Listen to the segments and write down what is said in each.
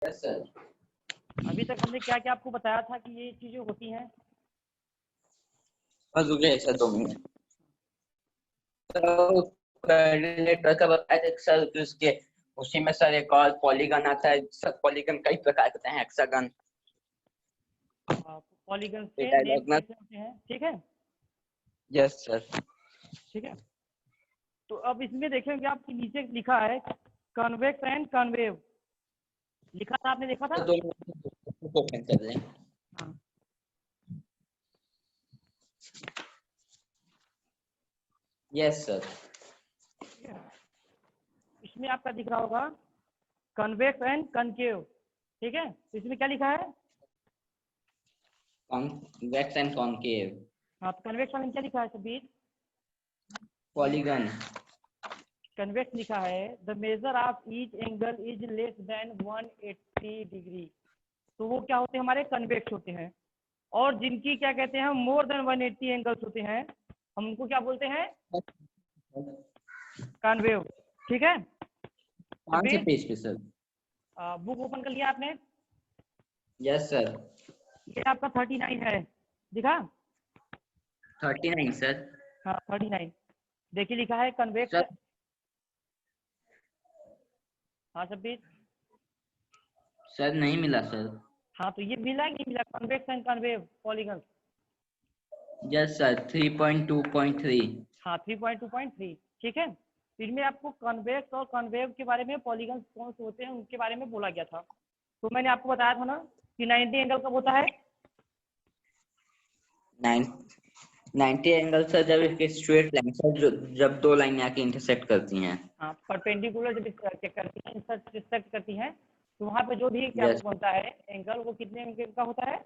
Yes sir. अभी तक हमने क्या क्या आपको बताया था कि ये चीजें होती हैं। बस रुकिए सर 2 मिनट। तो कोऑर्डिनेटर का बताया था सर कि उसके उसी में सर एक और पॉलीगन आता है सर। पॉलीगन कई प्रकार के होते हैं, हेक्सागन, पॉलीगन के नेम डायगोनल। कैसे होते हैं, ठीक है। Yes sir. ठीक है, तो अब इसमें देखेंगे आपके नीचे लिखा है कन्वेक्स एंड कन्वेव, लिखा था, आपने देखा था। 2 मिनट ओपन कर लें। हाँ, यस सर। ठीक है। इसमें आपका दिख रहा होगा कन्वेक्स एंड कनकेव, ठीक है। तो इसमें क्या लिखा है? Convex and concave. हाँ, तो कन्वेक्स वाले में क्या लिखा है सभी? पॉलीगन। कन्वेक्स लिखा है the measure of each angle is less than 180 degree. तो वो क्या होते हैं, हमारे कन्वेक्स होते हैं। और जिनकी क्या कहते हैं, मोर देन 180 एंगल्स होते हैं, हम उनको क्या बोलते हैं? कॉन्वेव, ठीक है। कौन से पेज पे सर? बुक ओपन कर लिया आपने? Yes sir. ये आपका 39 है, दिखा? 39 सर। हाँ 39, देखिए लिखा है कन्वेक्स। सर हाँ छब्बीस। सर नहीं मिला सर। हाँ, तो ये मिला कि नहीं मिला, convex and concave polygon. Yes sir 3.2.3। हाँ 3.2.3, ठीक है। तो इनमें आपको कन्वेक्स और कन्वेव के बारे में, पॉलीगन कौन से होते हैं उनके बारे में बोला गया था। तो मैंने आपको बताया था ना कि 90 एंगल कब होता है? 90 एंगल सर जब इसके स्ट्रेट लाइन सर जब 2 लाइन आके इंटरसेक्ट करती हैं। हाँ, परपेंडिकुलर जब चेक करती हैं, इंटरसेक्ट करती हैं, तो वहाँ पे जो भी क्या यस बनता है एंगल, वो कितने एंगल का होता है?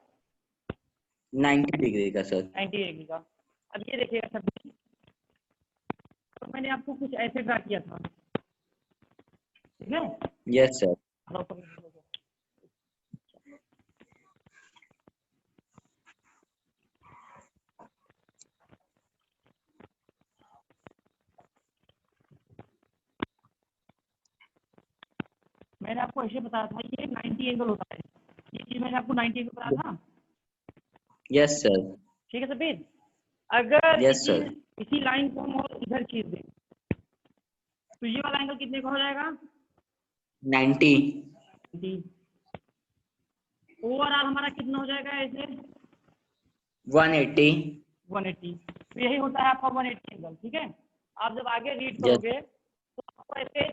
90 डिग्री का सर। 90 एंगल का। अब ये देखिएगा सर, तो मैंने आपको कुछ ऐसे ड्रा किया था, ठीक है। Yes sir. मैंने आपको ऐसे बताया था ये 90 एंगल होता है, ये चीज मैंने आपको 90 एंगल बताया था, यस सर। ठीक है सफीद। अगर यस इसी सर। इसी लाइन को हम और इधर खींच दें, तो ये वाला एंगल कितने का हो जाएगा? 90। ओवरऑल हमारा कितना हो जाएगा ऐसे? 180। 180। तो यही होता है आपका 180 एंगल, ठीक है। आप जब आगे रीड यस करोगे तो आपको ऐसे,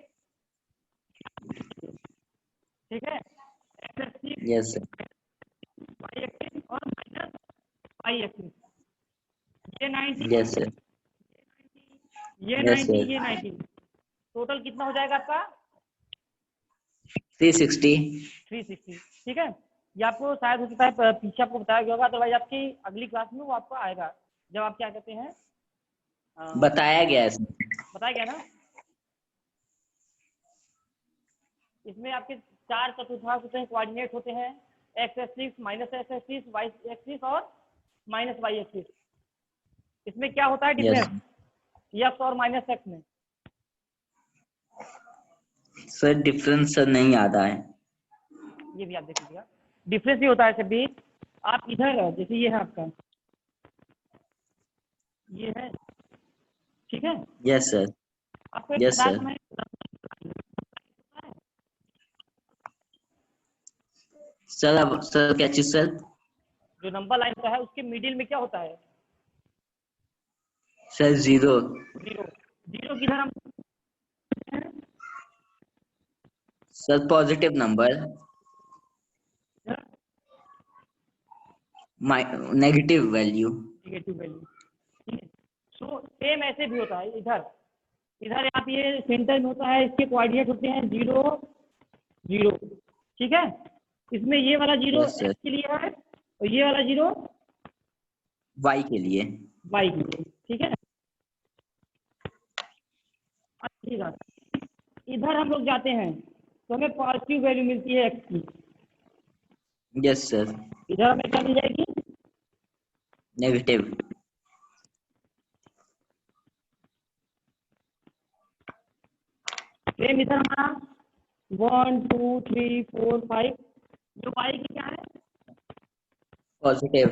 ठीक है, X axis, yes sir. Y axis और माइनस वाई एक्सिस, ये 90, यस सर। ये यस 90, सर। ये 90, टोटल कितना हो जाएगा आपका? 360। 360, ठीक है। ये आपको शायद हो सकता है पीछे आपको बताया गया होगा, अदरवाइज आपकी अगली क्लास में वो आपको आएगा, जब आप क्या कहते हैं, बताया गया है सर। बताया गया ना। इसमें आपके 4 चतुर्थांश होते हैं, कोऑर्डिनेट होते हैं, X axis, minus X axis, Y axis और माइनस वाई एक्सिस। इसमें क्या होता है यस डिफरेंस, एक्स और माइनस एक्स में? सर डिफरेंस सर नहीं याद आए। ये भी आप देख लीजिएगा, डिफरेंस ये होता है सभी। आप इधर जैसे ये है आपका, ये है, ठीक है। Yes sir. आपको एक यस बताया था सर। मैंने, सर अब सर क्या चीज सर? जो नंबर लाइन का है उसके मिडिल में क्या होता है? सर 0। जीरो। जीरो किधर हम, sir positive number. Negative value. Negative value, ठीक है। सो सेम ऐसे भी होता है इधर, इधर आप ये सेंटर में होता है, इसके कोऑर्डिनेट होते हैं 0 0, ठीक है। इसमें ये वाला 0 यस सर। एक्स के लिए है और ये वाला 0 वाई के लिए। वाई के लिए, ठीक है। अच्छी बात, इधर हम लोग जाते हैं तो हमें पॉजिटिव वैल्यू मिलती है एक्स की, यस सर। इधर हमें क्या मिल जाएगी? नेगेटिव। सेम इधर हमारा 1 2 3 4 5। जो y की क्या है, पॉजिटिव,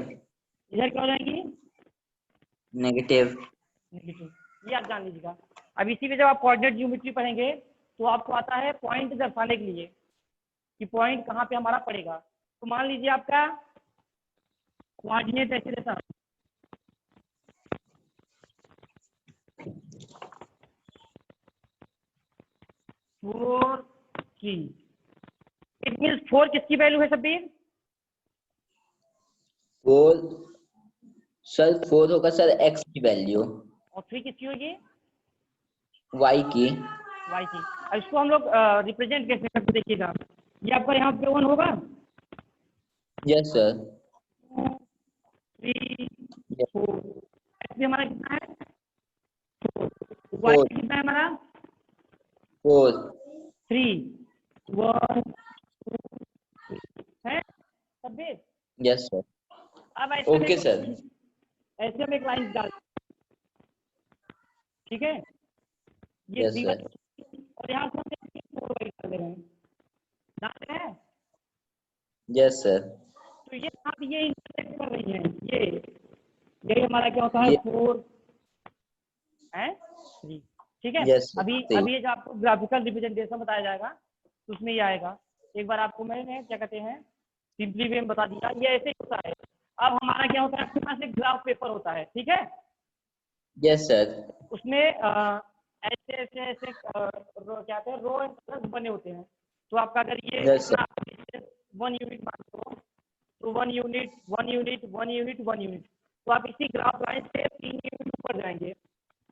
इधर क्या हो जाएगी, नेगेटिव। नेगेटिव। ये आप जान लीजिएगा। अब इसी में जब आप कोऑर्डिनेट ज्योमेट्री पढ़ेंगे तो आपको आता है पॉइंट दर्शाने के लिए कि पॉइंट कहाँ पे हमारा पड़ेगा। तो मान लीजिए आपका कोऑर्डिनेट ऐसे रहता है, 4 3। इट मीन्स 4 किसकी वैल्यू है शब्बीर? 4 सर, 4 होगा सर x की वैल्यू, और 3 किसकी होगी? y की। y की। अब इसको हम लोग रिप्रेजेंट कैसे करते देखिएगा। ये आपका यहाँ पे 1 होगा, यस सर। 3 4। एक्चुअली हमारा कितना है, y 4 कितना है हमारा, 4 3 1 है शब्बीर। Yes sir. अब ऐसे ओके सर। ऐसे हम एक लाइन डाल, ठीक है, ये यस 3 सर। और यहाँ से हम 4 डाल रहे हैं, डाल रहे हैं। Yes sir. तो ये आप ये इंटरसेक्ट कर रही हैं, ये हमारा क्या होता है, ये 4 है 3। ठीक है। यस अभी सर। अभी ये जो आपको ग्राफिकल रिप्रेजेंटेशन बताया जाएगा तो उसमें ये आएगा। एक बार आपको मैंने क्या कहते हैं सिंपली वे में बता दिया, ये ऐसे ही होता है। अब हमारा क्या होता है, आपके पास एक ग्राफ पेपर होता है, ठीक है, यस सर। उसमें ऐसे ऐसे ऐसे रो क्या कहते हैं, रो एंड कलर्स बने होते हैं। तो आपका अगर ये यस सर। 1 यूनिट मान लो, तो 1 यूनिट 1 यूनिट 1 यूनिट 1 यूनिट, तो आप इसी ग्राफ लाइन से 3 यूनिट ऊपर जाएंगे,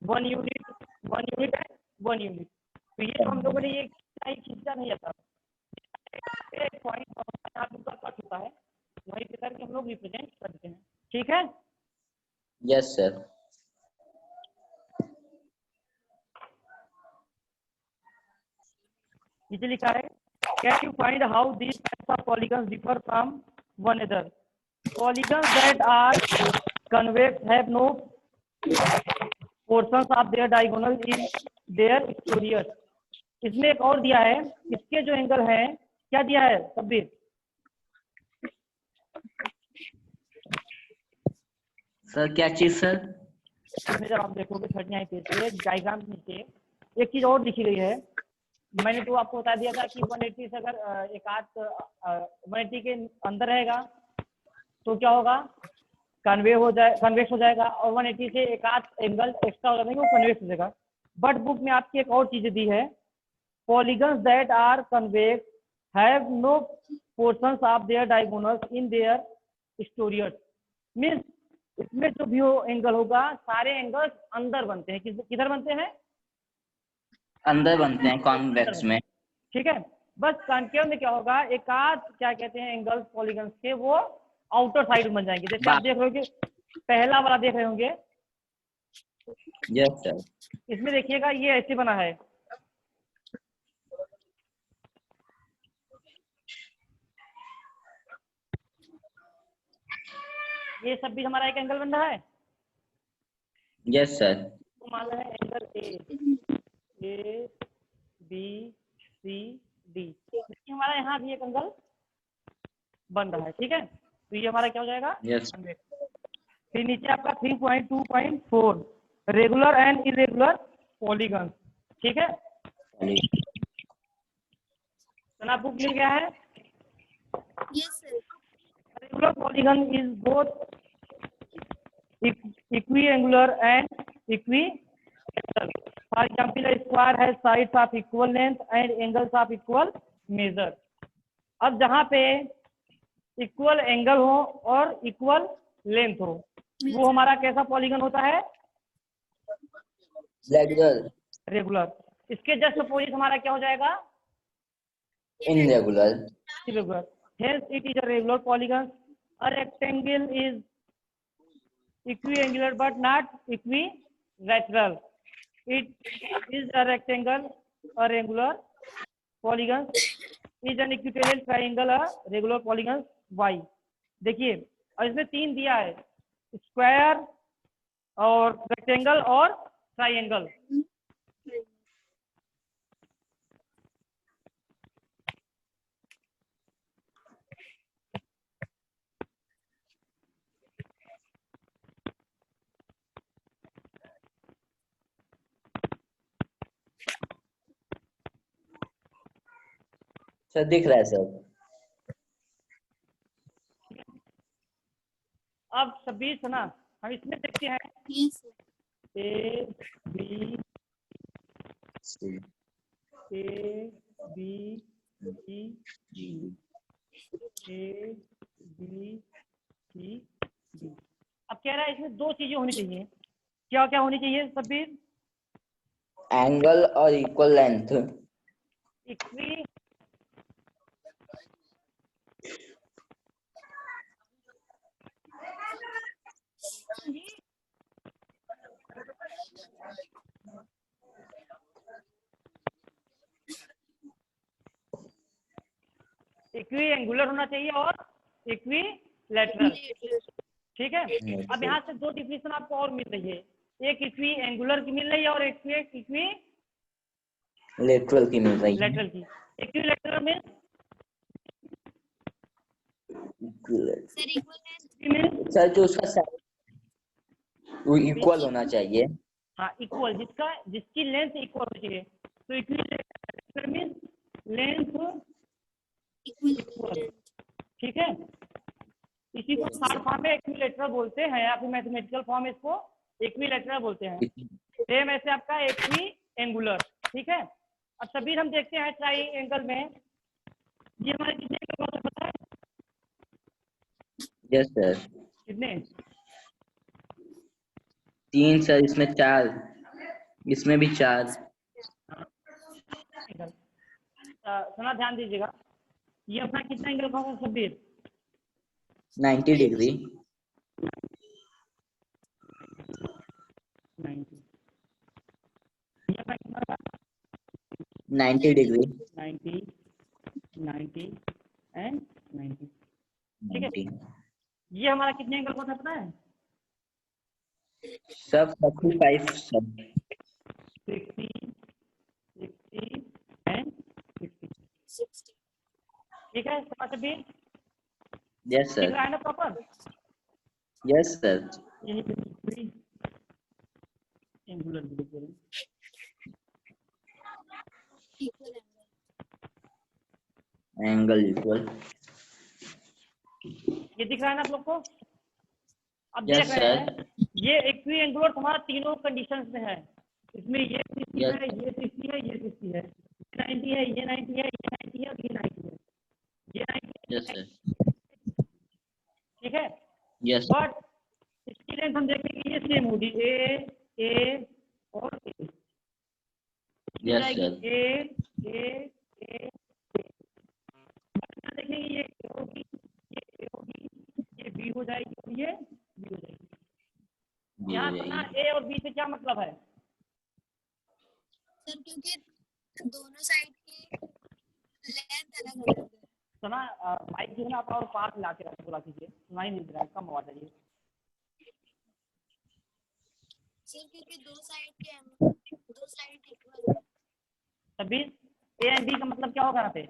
1 यूनिट 1 यूनिट है 1 यूनिट। तो ये तो हम लोगों ने ये खींचा नहीं आता, पॉइंट कट होता है, वहीं पे करके हम लोग रिप्रेजेंट करते हैं। ठीक है। Yes sir. नीचे लिखा है, can you find how these types of polygons differ from one other. Polygons that are convex have no portions of their diagonal in their exterior। इसमें एक और दिया है, इसके जो एंगल है, क्या दिया है शब्बीर? सर क्या चीज सर? इसमें जब आप देखोगे 39 पेज पे डायग्राम नीचे एक चीज और लिखी गई है। मैंने तो आपको बता दिया था कि 180 से अगर एक आध 180 के अंदर रहेगा तो क्या होगा, कन्वेक्स हो जाएगा, और 180 से एक आध एंगल एक्स्ट्रा हो जाएगा वो कन्वेक्स हो जाएगा। बट बुक में आपकी एक और चीज दी है, polygons that are convex have no portions of their diagonals in their exterior. Means इसमें जो भी एंगल होगा सारे एंगल्स अंदर बनते हैं। किधर बनते हैं? अंदर बनते हैं कॉन्वेक्स में। ठीक है। बस कॉन्केव में क्या होगा, एक आध क्या कहते हैं एंगल्स पॉलीगन्स के वो आउटर साइड बन जाएंगे। जैसे आप देख रहे होंगे, पहला वाला देख रहे होंगे, यस सर। इसमें देखिएगा ये ऐसे बना है, ये सब भी हमारा एक एंगल बन रहा है। Yes sir. तो मान रहे हैं angle A B C D, हमारा यहाँ भी एक एंगल बन रहा है। ठीक है, तो ये हमारा क्या हो जाएगा, यस। फिर नीचे आपका 3.2.4 रेगुलर एंड इरेगुलर पॉलीगन। ठीक है, तना बुक मिल गया है। Yes, sir. Regular polygon is both equiangular and equilateral. For example, a square has sides of equal length and angles of equal measure. अब जहाँ पे इक्वल एंगल हो और इक्वल लेंथ हो वो हमारा कैसा पॉलीगन होता है, रेगुलर। रेगुलर। इसके जस्ट अपोजिट हमारा क्या हो जाएगा, irregular. irregular. Hence it is a regular polygon. A rectangle is equiangular but not equilateral. It is a rectangle, a regular polygon is an equilateral triangle, a regular polygon y। देखिए, और इसमें 3 दिया है, square और rectangle और triangle. Sir दिख रहा है सर। अब 26 है ना, हम इसमें देखते हैं Yes, sir. A B C A B C जी ए बी सी डी। अब कह रहा है इसमें दो चीजें होनी चाहिए, क्या क्या होनी चाहिए सब्बीर? एंगल और equal length. Equi equi angular होना चाहिए और इक्वी लेटरल, ठीक है। अब यहाँ से दो डिफिनेशन आपको और मिल रही है, एक इक्वी एंगुलर की मिल रही है और एक इक्वी लेटरल की मिल रही है। लेटरल की। इक्वी लेटरल में Sir, equal length. सर जो उसका साइड वो इक्वल होना चाहिए। हाँ इक्वल, जिसकी लेंथ इक्वल होनी चाहिए। तो equi lateral mean length Equal equal, length. ठीक है। इसी को शॉर्ट फॉर्म में इक्विलेटरल बोलते हैं या फिर मैथमेटिकल फॉर्म में इसको इक्विलेटरल बोलते हैं। सेम ऐसे आपका इक्वी एंगुलर, ठीक है। अब सभी हम देखते हैं ट्राइंगल में ये हमारे कितने एंगल होता है पता है? Yes sir. कितने? 3 सर, इसमें 4, इसमें भी 4। सुना ध्यान दीजिएगा, ये अपना कितना एंगल होगा सब्बीर? 90 डिग्री। 90 ये अपना कितना होगा? 90 डिग्री। 90 90 एंड 90, ठीक है। 90 ये हमारा कितने एंगल होता है पता है? सब 45 सब। 60 60 एंड 60, 60. ठीक है। समझ भी यस ठीक सर। रहा है ना प्रॉपर? Yes sir. यही पे एंगुलर भी लिख दे रहे हैं। Equal angle. Angle equal. ये दिख रहा है ना आप लोग को? अब यस देख रहे सर। हैं ये इक्वी एंगुलर हमारा तीनों कंडीशंस में है। इसमें ये 60 Yes. है, ये 60 है, ये 60 है, ये 90 है, ये 90 है, ये 90 है और ये 90 है, ये 90 यस है, सर। ठीक है। यस बट इसकी लेंथ हम देखेंगे ये सेम होगी, ए और ए, यस जाएगी सर। ए देखेंगे ये A होगी, ये A होगी, ये बी हो जाएगी और ये बी हो जाएगी। यहाँ सुना ए और बी से क्या मतलब है? Sir, क्योंकि दोनों साइड की लेंथ अलग अलग है. सुना माइक जो है ना आप और पास ला के रख बोला कीजिए, सुनाई नहीं दे रहा है, कम आवाज आइए। Sir, क्योंकि दो साइड इक्वल है. तभी ए एंड बी का मतलब क्या होगा यहाँ पे?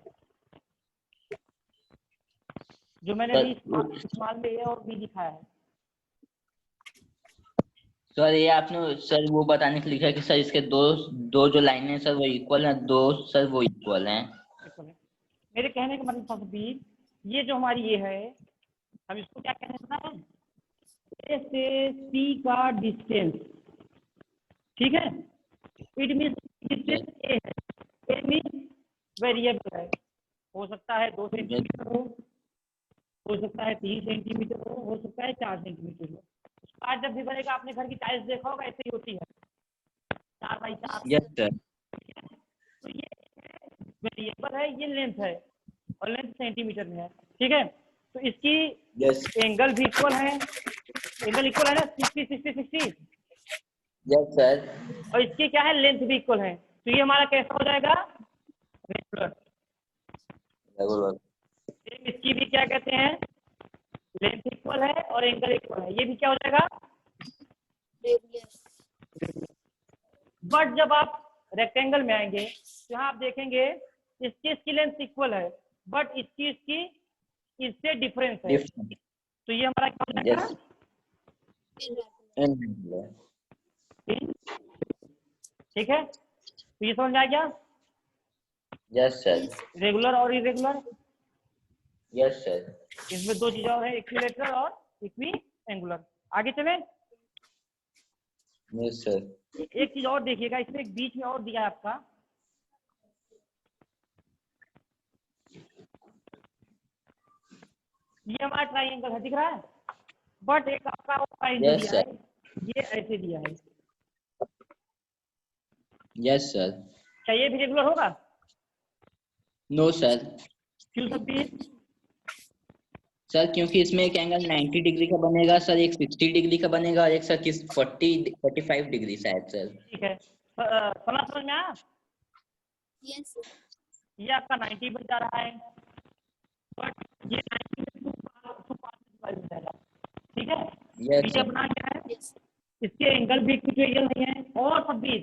जो मैंने अभी इस्तेमाल में ए और बी दिखाया है। सर ये आपने सर वो बताने के लिए लिखा है कि सर इसके दो जो लाइनें हैं सर वो इक्वल हैं, दो सर वो इक्वल हैं। मेरे कहने का मतलब था सभी, ये जो हमारी ये है हम इसको क्या कहने पता है? ए से सी का डिस्टेंस, ठीक है। इट मीन डिस्टेंस ए है, ए मीन वेरिएबल है, हो सकता है 2 सेंटीमीटर हो सकता है 3 सेंटीमीटर हो सकता है 4 सेंटीमीटर हो। आज जब भी बनेगा आपने घर की टाइल्स देखा होगा ऐसे ही होती है, 4 बाई 4। Yes sir. तो ये वेरिएबल है, ये लेंथ है और लेंथ सेंटीमीटर में है, ठीक है। तो इसकी यस एंगल भी इक्वल है, एंगल इक्वल है ना 60 60 60, यस सर। और इसकी क्या है लेंथ भी इक्वल है। तो ये हमारा कैसा हो जाएगा? रेगुलर। इसकी भी क्या कहते हैं? लेंथ इक्वल है और एंगल इक्वल है, ये भी क्या हो जाएगा? बट जब आप रेक्टेंगल में आएंगे तो यहाँ आप देखेंगे इसकी लेंथ इक्वल है बट इसकी इससे डिफरेंस है, तो ये हमारा क्या हो जाएगा? ठीक है, तो ये समझ में आ गया? Yes sir. रेगुलर और इरेगुलर, यस सर। इसमें दो चीजें और है, इक्विलेटरल और इक्वी एंगुलर। आगे चले। Yes sir. एक चीज और देखिएगा, इसमें एक बीच में और दिया है आपका, ये हमारा ट्राइंगल है, दिख रहा है, बट एक आपका ट्राइंगल यस दिया है, सर। ये ऐसे दिया है। Yes sir. क्या ये भी रेगुलर होगा? No sir. क्यों सब्बीर? सर क्योंकि इसमें एक एंगल 90 डिग्री का बनेगा सर, एक 60 डिग्री का बनेगा और एक सर 45 डिग्री शायद सर। ठीक है, समझ में आया? यस ये आपका 90 बन जा रहा है, बट ये 90 में 2 हो जाएगा। ठीक है, यस ये सर। अपना क्या है, यस इसके एंगल भी इक्विटोरियल नहीं है, और सब्बीर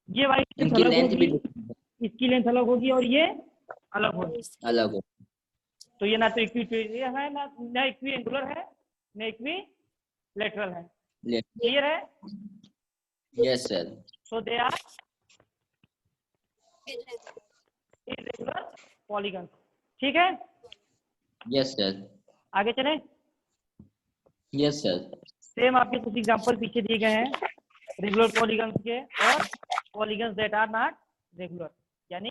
ये वाली लेंथ इनकी अलग लेंथ भी होगी, इसकी लेंथ अलग होगी और ये अलग होगी। अलग हो। तो ये ना तो इक्विटोरियल है, ना इक्वी एंगुलर है, ना इक्वी लेटरल है। क्लियर है? Yes sir. So they are irregular polygon. ठीक है, यस सर। आगे चले। Yes sir. सेम आपके कुछ एग्जांपल पीछे दिए गए हैं रेगुलर पॉलीगन्स के और polygons that are not regular यानी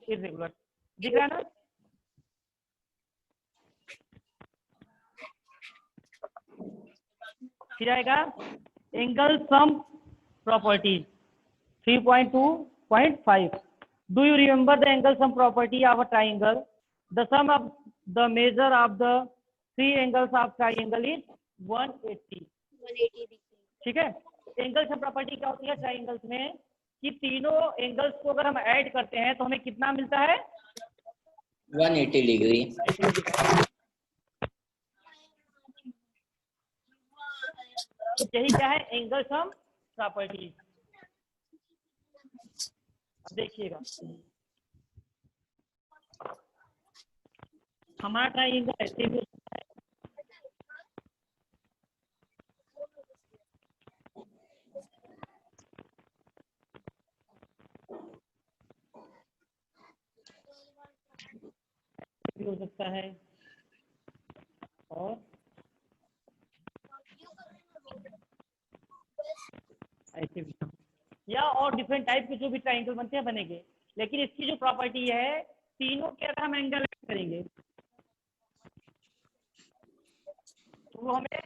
इरेगुलर। दिख रहा है ना? फिर आएगा angle sum properties 3.2.5। Do you remember the angle sum property of a triangle? The sum of the measure of the 3 angles of triangle is 180। 180 degree. ठीक है, angle sum property क्या होती है ट्राइंगल्स में कि तीनों एंगल्स को अगर हम ऐड करते हैं तो हमें कितना मिलता है? 180 डिग्री। तो यही क्या है एंगल सम प्रॉपर्टी। अब देखिएगा हमारा ट्राइंगल ऐसे भी हो सकता है और ऐसे भी, या और डिफरेंट टाइप के जो भी ट्राइंगल बनते हैं बनेंगे, लेकिन इसकी जो प्रॉपर्टी है तीनों के अगर हम एंगल ऐड करेंगे तो वो हमें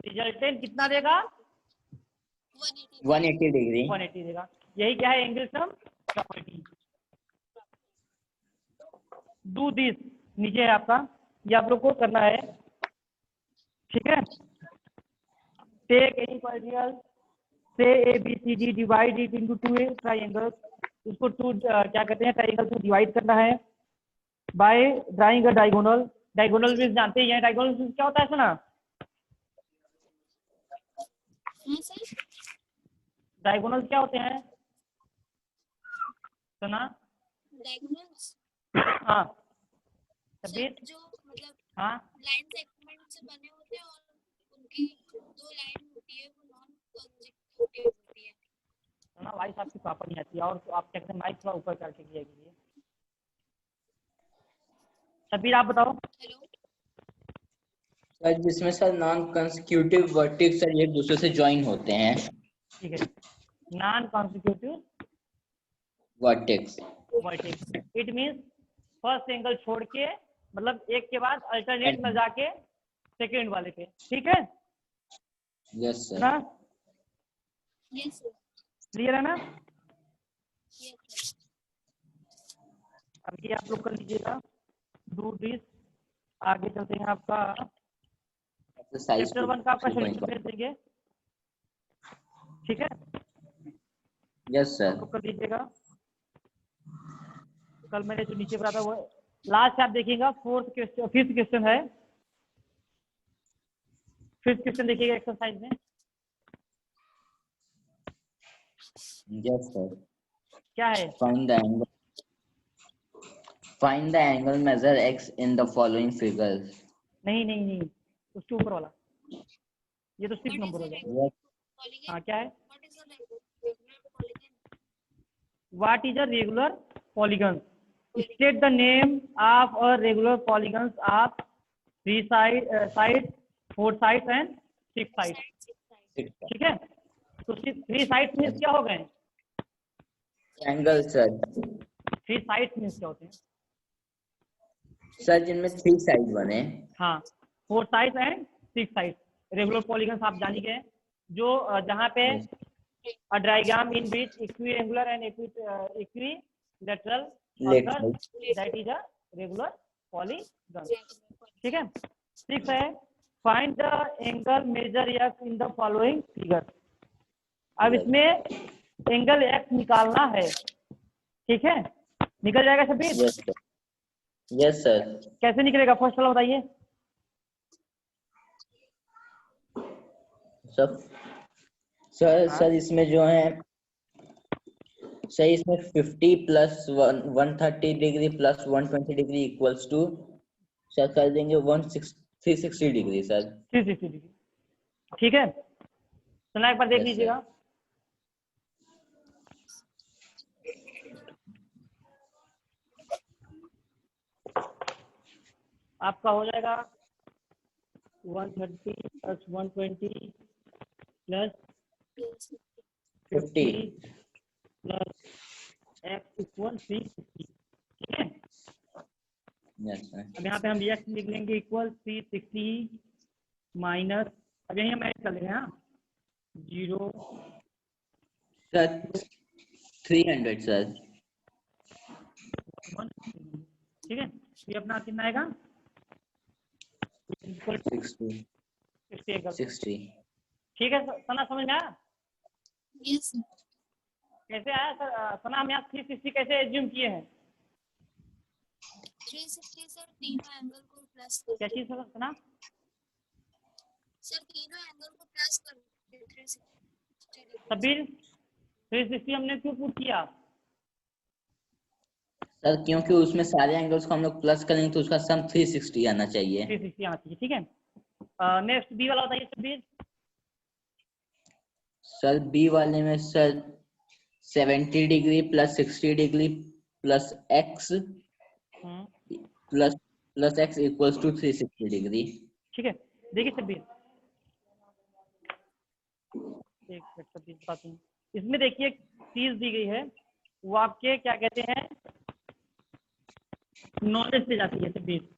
रिजल्टेंट कितना देगा? 180 डिग्री। 180 देगा। यही क्या है angle sum property. Do this नीचे है आपका, ये आप लोग को करना है। ठीक है, टेक एनी पॉलिटिकल से ABCD divide it into 2 triangles. उसको क्या कहते हैं ट्राइंगल को डिवाइड करना है by drawing a diagonal. Diagonal means जानते ही हैं, डायगोनल मींस क्या होता है सुना? डायगोनल क्या होते हैं सुना? डायगोनल्स हाँ सब्बीर, जो मतलब हाँ लाइन सेगमेंट से बने होते हैं और उनकी 2 लाइन होती है वो नॉन कंसेक्यूटिव होती है। सुना वॉइस आपकी प्रॉपर नहीं आती है, और आप क्या कहते हैं माइक थोड़ा ऊपर करके किया कीजिए। सब्बीर आप बताओ। हेलो सर जिसमें sir non consecutive vertex sir एक दूसरे से ज्वाइन होते हैं। ठीक है, non consecutive vertex. Vertex it means first angle छोड़ के, मतलब एक के बाद अल्टरनेट में जाके सेकेंड वाले पे। ठीक है यस सर। ना? यस सर क्लियर है ना? यस अब ये आप लोग कर लीजिएगा डू दिस। आगे चलते हैं आपका एक्सरसाइज चैप्टर 1 का आपका 2.1। सोल्यूशन भेज देंगे। ठीक है, यस सर। तो कर दीजिएगा। कल मैंने जो नीचे बताया था वो लास्ट आप देखिएगा। फिफ्थ क्वेश्चन है, फिफ्थ क्वेश्चन देखिएगा एक्सरसाइज में। Yes sir. क्या है? Find the angle measure x in the following figures. नहीं नहीं नहीं, उसके ऊपर वाला, ये तो 6 नंबर हो गया। Yes. हाँ क्या है? What is the regular polygon? What is a regular polygon? State the name of a regular polygons of 3 sides, 4 sides and 6 sides. ठीक है, तो 3 sides मीन्स क्या हो गए? Angle sir. 3 sides मीन्स क्या होते हैं? सर जिनमें 3 साइड बने। हाँ, 4 sides and 6 sides. Regular polygons आप जान ही गए, जो जहाँ पे a diagram in which equiangular and equilateral occurs, that is a regular polygon. ठीक है, 6 है find the angle measure x in the following figure. अब इसमें एंगल x निकालना है, ठीक है, निकल जाएगा शबीर? Yes sir. कैसे निकलेगा फर्स्ट वाला बताइए। सर इसमें जो है सर इसमें 50 plus 130 degree plus 120 degree equals to sir कर देंगे 360 डिग्री सर। 360 डिग्री, ठीक है, सुना एक बार देख लीजिएगा। आपका हो जाएगा 130 plus 120 plus 50 plus x equal 360, ठीक है। अब यहाँ पे हम x लिख लेंगे इक्वल 360 माइनस, अब यही हम ऐड कर लेंगे, हाँ 0 सर 300 सर, ठीक है। ये अपना कितना आएगा 60, ठीक है सना, समझ में आया? यस कैसे आया सर? सना हम यहाँ 360 कैसे एज्यूम किए हैं? 360 सर तीनों एंगल को प्लस कर, क्या चीज सना? सर तीनों एंगल को प्लस कर 360 सबीर 360 हमने क्यों पुट किया? सर क्योंकि उसमें सारे एंगल्स को हम लोग प्लस करेंगे तो उसका सम 360 आना चाहिए। 360 आना चाहिए, ठीक है। नेक्स्ट बी वाला बताइए सबीर। सर बी वाले में sir 70 degree plus 60 degree plus X plus X equals to 360 degree, ठीक है। देखिए सबीर, एक मिनट सबीर बताता हूँ। इसमें देखिए चीज दी गई है, वो आपके क्या कहते हैं नॉलेज से जाती है सबीर।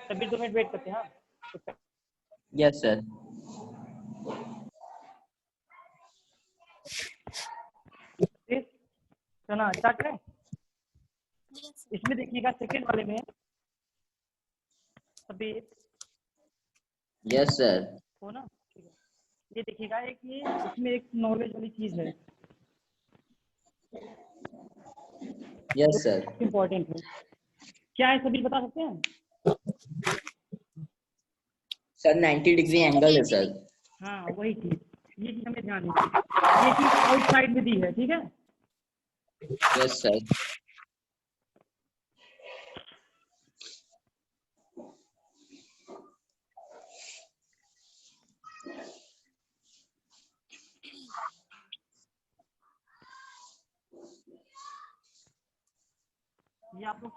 सबीर 2 मिनट वेट करते हैं, हाँ। Yes sir. सुना स्टार्ट करें। इसमें देखिएगा सेकंड वाले में सबीर। Yes sir. हो ना, ठीक है। ये देखिएगा एक ये इसमें एक नॉलेज वाली चीज है। Yes sir. इम्पोर्टेंट है, क्या है सबीर बता सकते हैं? सर 90 डिग्री एंगल है सर। हाँ वही चीज, ये चीज हमें ध्यान देनी है। ये चीज आउटसाइड में दी है, ठीक है। Yes sir. ये आप लोग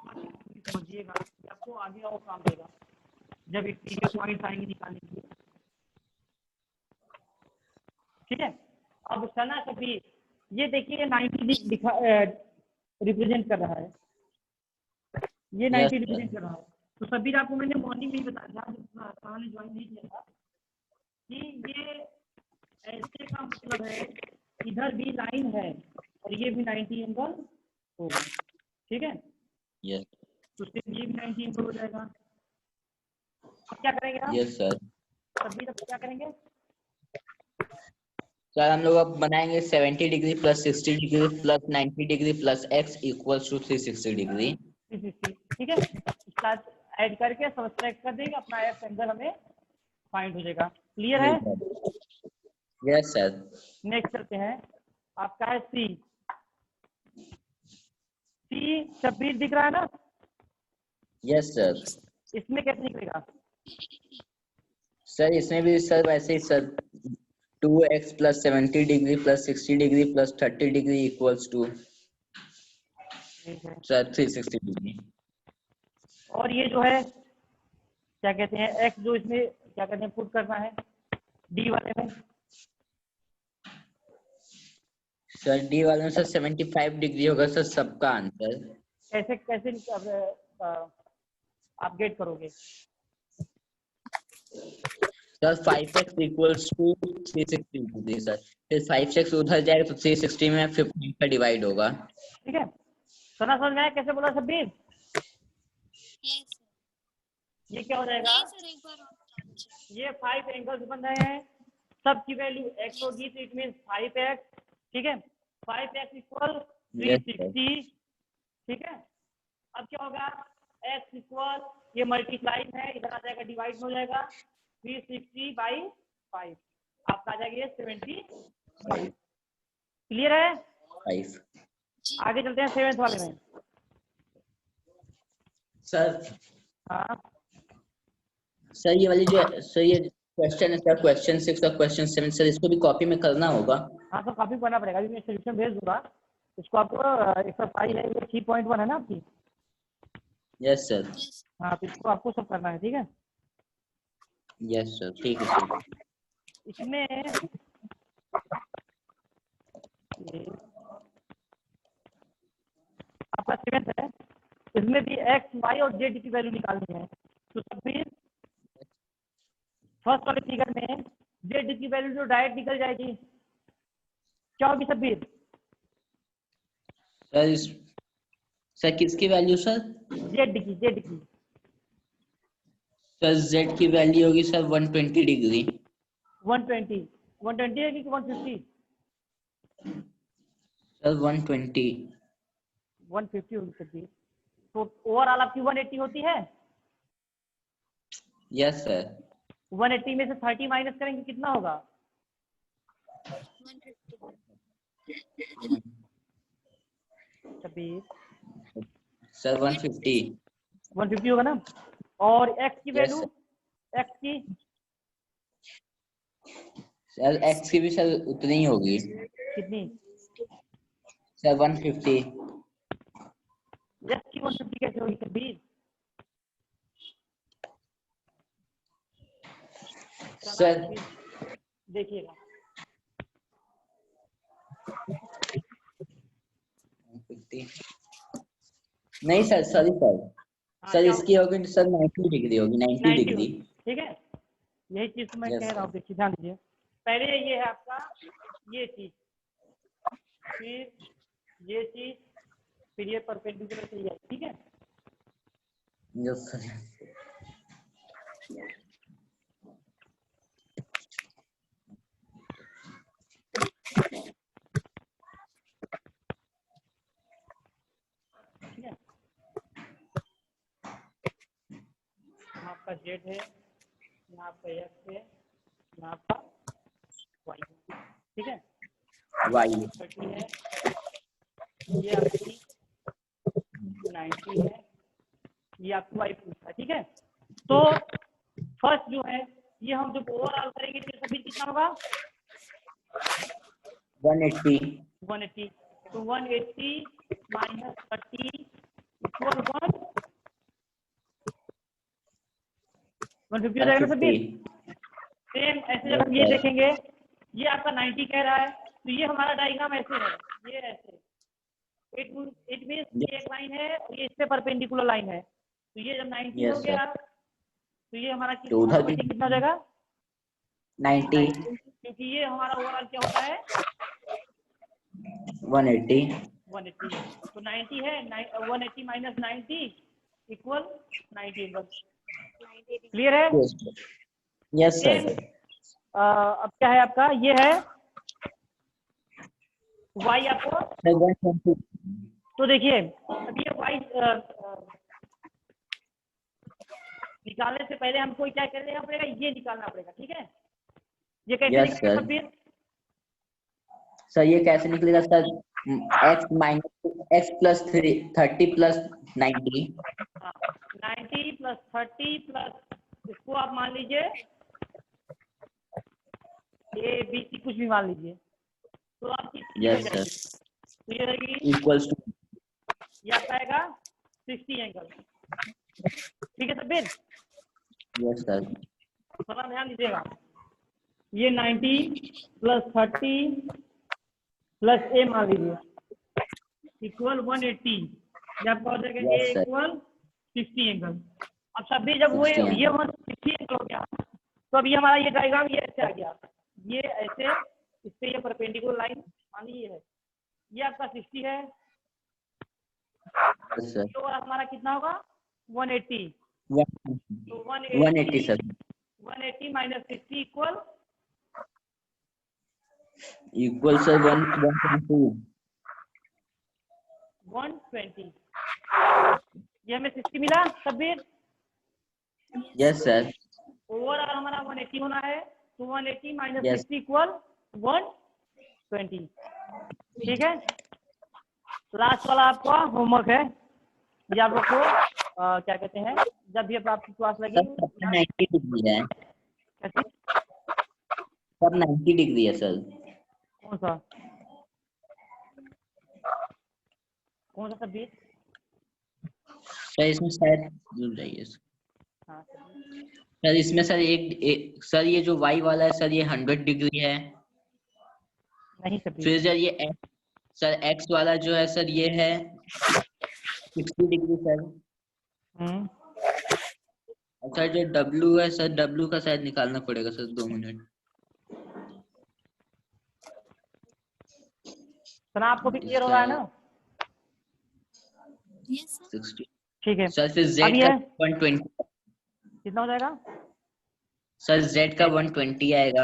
समझिएगा, आपको आगे और काम देगा जब एक्सटीरियर पॉइंट्स आएंगे निकालने के लिए, ठीक है। अब सना सभी ये देखिए 90 दिखा रिप्रेजेंट कर रहा है, ये 90 रिप्रेजेंट कर रहा है। तो सबीर आपको मैंने मॉर्निंग में बताया था, जब कहानी ज्वाइन नहीं किया था, कि ये ऐसे का मतलब है इधर भी लाइन है और ये भी 90 एंगल होगा, ठीक है। यस। तो सिर्फ ये भी 90 एंगल हो जाएगा। अब क्या करेंगे हम? Yes sir. सबीर अब क्या करेंगे सर? हम लोग अब बनाएंगे 70 degree plus 60 degree plus 90 degree plus x equals to 360 degree, 360, ठीक है। इसका ऐड करके सब्ट्रैक्ट कर देंगे, अपना x एंगल हमें फाइंड हो जाएगा। क्लियर है? Yes sir. नेक्स्ट करते हैं, आपका है सी। सी शब्बीर दिख रहा है ना? Yes sir. इसमें कैसे निकलेगा? सर इसमें भी सर वैसे ही sir 2x plus 70 degree plus 60 degree plus 30 degree equals to ठीक है। Sir 360 degree. और ये जो है क्या कहते हैं x जो इसमें क्या कहते हैं पुट करना है d वाले में। सर डी वाले में सर 75 डिग्री होगा सर सबका आंसर। कैसे कैसे आप गेट करोगे? Sir 5x equals to 360 degree sir, फिर 5x उधर जाएगा तो 360 में 15 का डिवाइड होगा। ठीक है, सुना समझ में आया कैसे बोला शब्बीर? Yes sir. ये क्या हो जाएगा? नहीं सर, एक बार और बता दीजिए। ये 5 एंगल्स बन रहे हैं, सबकी वैल्यू x होगी तो इट मीन 5x। ठीक है, 5x इक्वल 360। ठीक है, अब क्या होगा? x इक्वल ये मल्टीप्लाई है, इधर आ जाएगा डिवाइड हो जाएगा 360 बाई 5, आपका आ जाएगा ये 75। क्लियर है? 5 आगे चलते हैं 7th वाले में। सर हाँ सर ये वाली जो सर ये क्वेश्चन है सर क्वेश्चन 6 और क्वेश्चन 7 सर इसको भी कॉपी में करना होगा। हाँ सर, कॉपी करना पड़ेगा, अभी मैं सोल्यूशन भेज दूंगा इसको आपको। एक्सरसाइज है ये 3.1 है ना आपकी? Yes sir. यस हाँ, तो इसको आपको सब करना है। ठीक है, यस सर ठीक है ठीक है। इसमें ये आपका 7th है, इसमें भी x, y और z की वैल्यू निकालनी है। तो सब भी फर्स्ट वाले फिगर में z की वैल्यू जो डायरेक्ट निकल जाएगी क्या होगी शब्बीर? सर सर किसकी वैल्यू सर? z की सर z की वैल्यू होगी सर 120 डिग्री। 120 है कि 150? सर 120। 150 होगी शब्बीर। तो ओवरऑल आपकी 180 होती है। Yes sir. 180 में से 30 माइनस करेंगे कितना होगा? 150। शब्बीर सर 150। 150 होगा ना? और x की यस वैल्यू, सर। x की सर x की भी सर उतनी ही होगी कितनी? सर 150। x की 150 कैसे होगी शब्बीर? सर देखिएगा, नहीं सर सॉरी सर हाँ, सर क्या इसकी होगी सर 90 डिग्री होगी 90 90 डिग्री। होगी। ठीक है, यही चीज तो मैं Yes, कह रहा हूँ, sir. देखिए ध्यान दीजिए। पहले ये है आपका ये चीज, फिर ये चीज, फिर ये परपेंडिकुलर चली जाए। ठीक है, यस सर। ठीक है, यहाँ आपका जेड है, यहाँ आपका एक्स है, यहाँ आपका वाई है। ठीक है, वाई 30 है, ये आपकी 90 है, ये आपकी वाई पूछता है। ठीक है, तो फर्स्ट जो है ये हम जब ओवरऑल करेंगे तो सभी कितना होगा? 180। 180। तो 180 माइनस 30 इक्वल 150 हो जाएगा ना सभी? सेम ऐसे जब हम ये देखेंगे, ये आपका 90 कह रहा है, तो ये हमारा डायग्राम ऐसे है, ये ऐसे इट मींस ये एक लाइन है और ये इस पे परपेंडिकुलर लाइन है। तो ये जब 90 हो Yes, गया तो ये हमारा तो उधर भी कितना हो जाएगा? 90 क्योंकि ये हमारा ओवरऑल क्या होता है? 180। 180। तो 90 है, 180 माइनस 90 इक्वल 90 बस। क्लियर है? Yes sir. अब क्या है आपका? ये है y आपको। तो देखिए अब ये y निकालने से पहले हमको क्या करना पड़ेगा? ये निकालना पड़ेगा। ठीक है, ये कैसे Yes, निकलेगा sir. फिर? सर ये कैसे निकलेगा sir? x minus x plus 30 plus 90। हाँ, 90 प्लस 30 प्लस इसको आप मान लीजिए ए बी सी कुछ भी मान लीजिए, तो आपकी यस सर तो ये रहेगी, इक्वल्स टू ये आपका आएगा 60 एंगल। ठीक है सब्बीर, यस सर थोड़ा ध्यान दीजिएगा। ये 90 प्लस 30 प्लस ए मान लीजिए इक्वल 180, ये आपका हो जाएगा ए Yes, sir. Equal 60 angle. अब सभी जब वो 60 ये 160 एंगल हो गया, तो अभी हमारा ये डायग्राम ये ऐसे आ गया, ये ऐसे इस पे ये परपेंडिकुलर लाइन मान लीजिए है, ये आपका 60 है, यस सर तो हमारा कितना होगा 180, तो 180 sir 180 minus 60 equal equal sir 120 120। ये हमें 60 मिला सब्बीर, यस सर ओवरऑल हमारा 180 होना है, तो 180 माइनस Yes. 60 इक्वल 120। ठीक है, लास्ट वाला आपका होमवर्क है, ये आप लोग को क्या कहते हैं, जब भी अब आपकी क्लास सर लगी 90 डिग्री है कैसे, सर 90 डिग्री है सर कौन सा सब्जेक्ट, सर इसमें शायद भूल जाइए हाँ सर इसमें सर सर ये जो y वाला है सर ये 100 डिग्री है, नहीं सब्जेक्ट, फिर सर ये सर x वाला जो है सर ये है 60 डिग्री सर, और सर जो w है सर w का शायद निकालना पड़ेगा सर 2 मिनट। सर आपको भी क्लियर हो रहा है ना, यस सर 60 ठीक है, सर फिर z अब का ये 120 कितना हो जाएगा सर z का 120 आएगा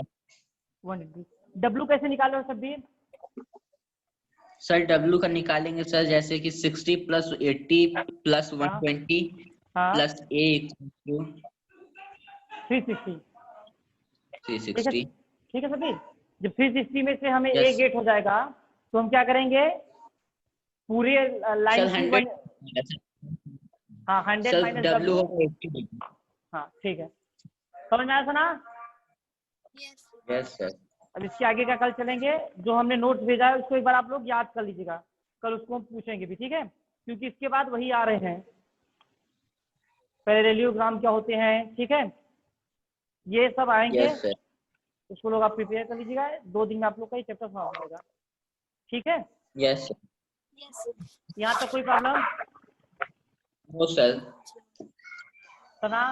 180। डब्ल्यू कैसे निकालो सब्जेक्ट, सर w का निकालेंगे सर जैसे कि 60 प्लस 80 प्लस 120 हाँ प्लस a इक्वल 360, 360 ठीक है सभी, जब 360 में से हमें Yes. एक गेट हो जाएगा, तो हम क्या करेंगे पूरे सर लाइन 100 हाँ 100 सर माइनस w डब्ल्यू, होगा 80 हाँ ठीक है, समझ में आया सना। यस यस सर अब इसके आगे का कल चलेंगे, जो हमने नोट्स भेजा है उसको एक बार आप लोग याद कर लीजिएगा, कल उसको हम पूछेंगे भी, ठीक है, क्योंकि इसके बाद वही आ रहे हैं, पैरेललोग्राम क्या होते हैं, ठीक है, ये सब आएंगे, यस सर उसको लोग आप प्रिपेयर कर लीजिएगा, 2 दिन में आप लोग का ये चैप्टर समाप्त होगा, ठीक है, यस यस यहाँ तक कोई प्रॉब्लम नो सर सना।